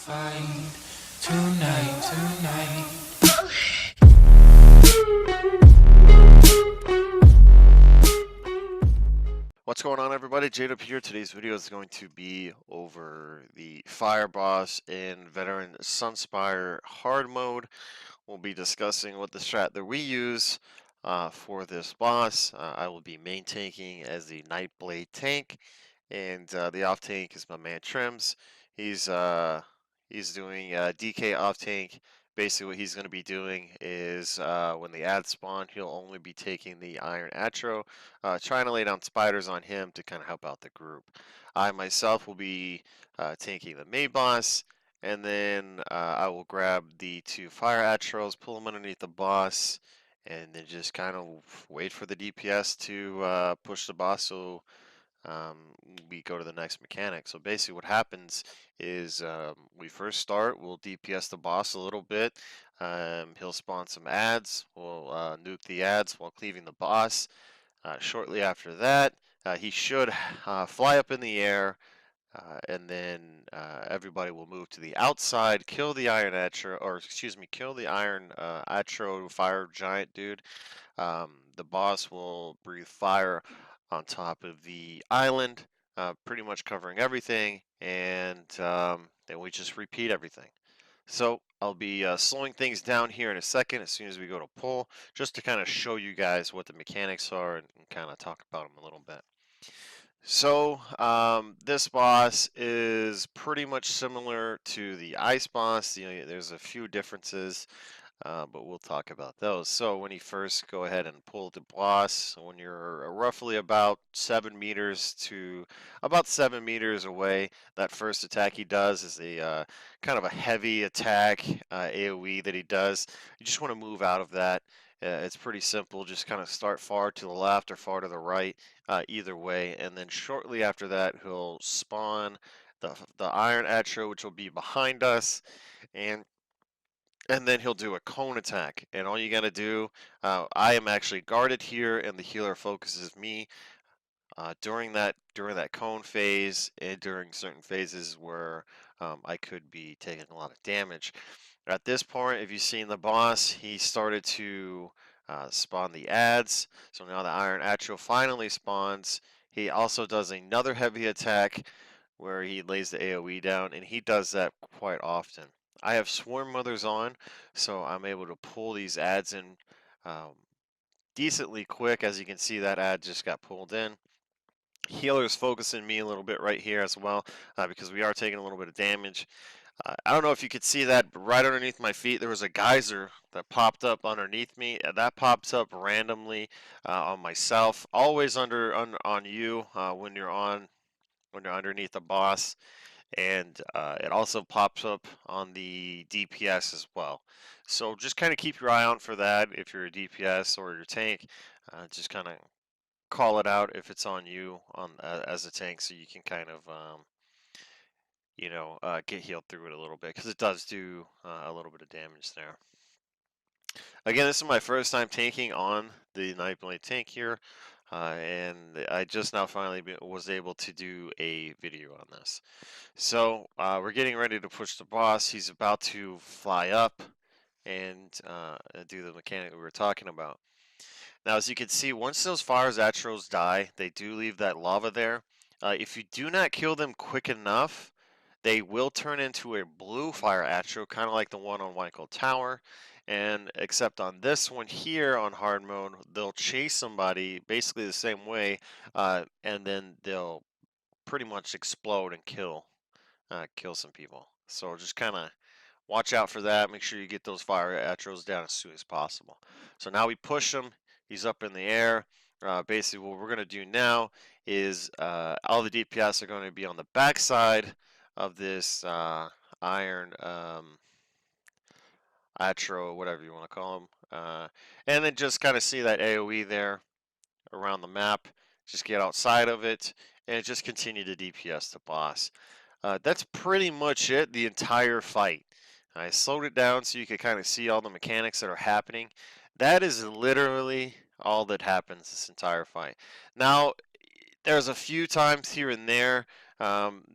fight tonight. What's going on, everybody? Jade up here. Today's video is going to be over the Fire Boss in Veteran Sunspire hard mode. We'll be discussing what the strat that we use for this boss. I will be main tanking as the Nightblade tank, and the off tank is my man Trims. He's doing DK off tank. Basically, what he's going to be doing is when the ads spawn, he'll only be taking the Iron Atro, trying to lay down spiders on him to kind of help out the group. I myself will be tanking the Maid Boss, and then I will grab the two Fire Atros, pull them underneath the boss, and then just kind of wait for the DPS to push the boss so um, we go to the next mechanic. So basically what happens is we first start, we'll DPS the boss a little bit. He'll spawn some ads, we'll nuke the ads while cleaving the boss. Shortly after that, he should fly up in the air, and then everybody will move to the outside, kill the Iron Atro, or excuse me, kill the Iron Atro Fire Giant dude. The boss will breathe fire on top of the island, pretty much covering everything, and then we just repeat everything. So I'll be slowing things down here in a second as soon as we go to pull, just to kind of show you guys what the mechanics are and kind of talk about them a little bit. So this boss is pretty much similar to the ice boss. There's a few differences, but we'll talk about those. So when you first go ahead and pull the boss, when you're roughly about 7 meters to about 7 meters away, that first attack he does is a kind of a heavy attack AoE that he does. You just want to move out of that. It's pretty simple. Just kind of start far to the left or far to the right, either way, and then shortly after that he'll spawn the Iron Atro, which will be behind us, and then he'll do a cone attack. And all you gotta do, I am actually guarded here, and the healer focuses me during that cone phase and during certain phases where I could be taking a lot of damage. At this point, if you've seen the boss, he started to spawn the ads. So now the Iron Atro finally spawns. He also does another heavy attack where he lays the AoE down, and he does that quite often. I have Swarm Mothers on, so I'm able to pull these ads in um, decently quick. As you can see, that ad just got pulled in. Healer's focusing me a little bit right here as well, because we are taking a little bit of damage. I don't know if you could see that, but right underneath my feet there was a geyser that popped up underneath me. That pops up randomly on myself, always on you when you're underneath the boss, and it also pops up on the DPS as well. So just kind of keep your eye out for that if you're a DPS or your tank. Just kind of call it out if it's on you as a tank, so you can kind of get healed through it a little bit, because it does do a little bit of damage there. Again, this is my first time tanking on the Nightblade tank here, and I just now finally was able to do a video on this. So we're getting ready to push the boss. He's about to fly up and do the mechanic we were talking about. Now, as you can see, once those Fire Atros die, they do leave that lava there. If you do not kill them quick enough, they will turn into a blue Fire Atro, kind of like the one on Wyco Tower. And except on this one here on hard mode, they'll chase somebody basically the same way, and then they'll pretty much explode and kill some people. So just kind of watch out for that. Make sure you get those Fire Atros down as soon as possible. So now we push him. He's up in the air. Basically, what we're going to do now is all the DPS are going to be on the backside of this Iron Atro, whatever you want to call him. And then just kind of see that AoE there around the map. Just get outside of it and just continue to DPS the boss. That's pretty much it, the entire fight. I slowed it down so you could kind of see all the mechanics that are happening. That is literally all that happens this entire fight. Now, there's a few times here and there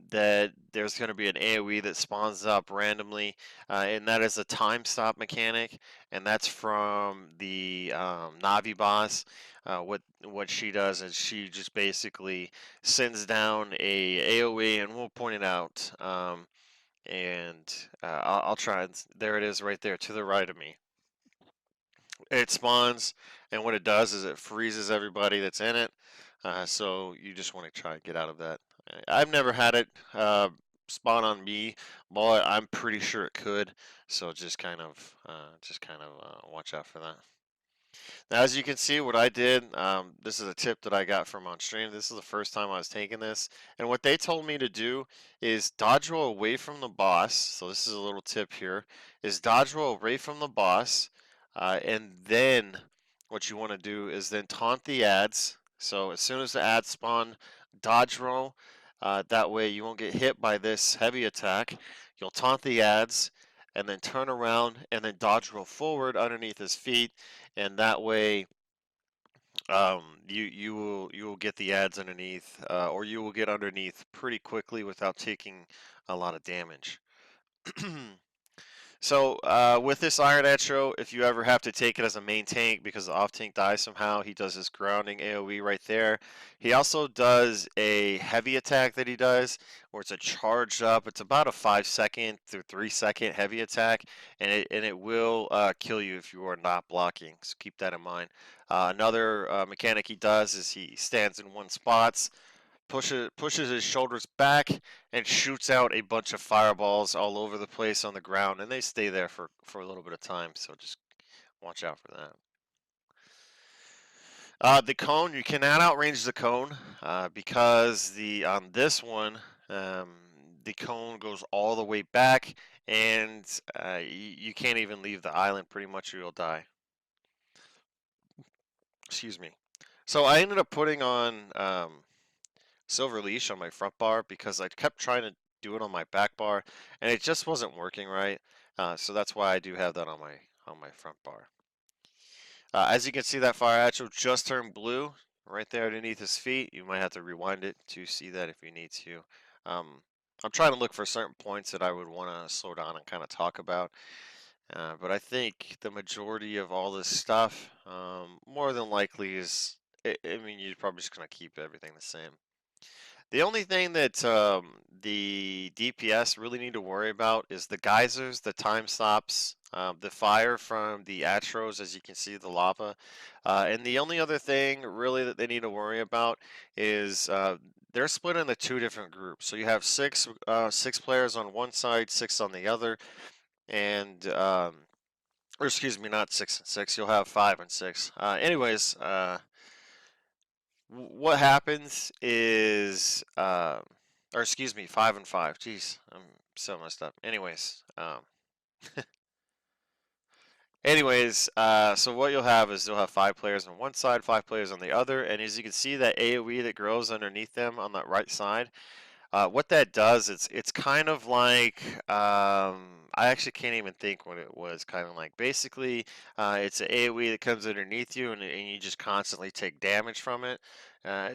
that there's going to be an AoE that spawns up randomly, and that is a time stop mechanic, and that's from the Navi boss. What she does is she just basically sends down a AoE, and we'll point it out. And I'll try and there it is right there to the right of me. It spawns, and what it does is it freezes everybody that's in it. So you just want to try and get out of that. I've never had it spawn on me, but I'm pretty sure it could. So just kind of watch out for that. Now, as you can see, what I did, this is a tip that I got from on stream. This is the first time I was taking this. And what they told me to do is dodge roll away from the boss. So this is a little tip here, is dodge roll away from the boss. And then what you want to do is then taunt the ads. So as soon as the ads spawn, dodge roll. That way you won't get hit by this heavy attack. You'll taunt the ads and then turn around and then dodge roll forward underneath his feet, and that way you will get the ads underneath, or you will get underneath pretty quickly without taking a lot of damage. So with this Iron Etro, if you ever have to take it as a main tank because the off tank dies somehow, he does his grounding AoE right there. He also does a heavy attack that he does, where it's a charged up. It's about a 5-second to 3-second heavy attack, and it will kill you if you are not blocking. So keep that in mind. Another mechanic he does is he stands in one spot, pushes his shoulders back, and shoots out a bunch of fireballs all over the place on the ground, and they stay there for a little bit of time. So just watch out for that. The cone, you cannot outrange the cone because the on this one the cone goes all the way back, and you can't even leave the island pretty much or you'll die. Excuse me. So I ended up putting on silver leash on my front bar because I kept trying to do it on my back bar and it just wasn't working right. So that's why I do have that on my front bar. As you can see, that fire actual just turned blue right there underneath his feet. You might have to rewind it to see that if you need to. I'm trying to look for certain points that I would want to slow down and kind of talk about. But I think the majority of all this stuff, more than likely, is. I mean, you're probably just gonna keep everything the same. The only thing that the DPS really need to worry about is the geysers, the time stops, the fire from the Atros, as you can see, the lava. And the only other thing really that they need to worry about is they're split into two different groups. So you have six players on one side, six on the other, and or excuse me, not 6 and 6. You'll have 5 and 6. What happens is, or excuse me, 5 and 5. Jeez, I'm so messed up. So what you'll have is you'll have 5 players on one side, 5 players on the other, and as you can see, that AOE that grows underneath them on that right side. What that does, it's kind of like I actually can't even think what it was kind of like. Basically, it's an AOE that comes underneath you, and you just constantly take damage from it.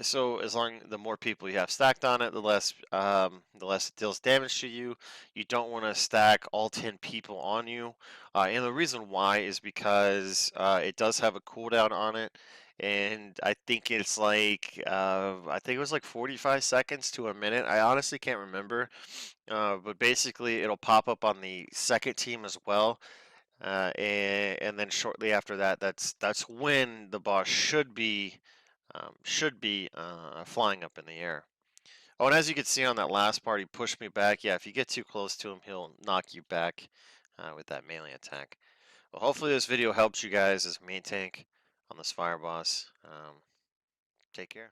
So the more people you have stacked on it, the less it deals damage to you. You don't want to stack all 10 people on you, and the reason why is because it does have a cooldown on it, and I think it's like I think it was like 45 seconds to a minute. I honestly can't remember, but basically it'll pop up on the second team as well, and then shortly after that, that's when the boss should be flying up in the air. Oh, and as you can see on that last part, he pushed me back. Yeah, if you get too close to him, he'll knock you back with that melee attack. Well, hopefully this video helps you guys as main tank on this fire boss. Take care.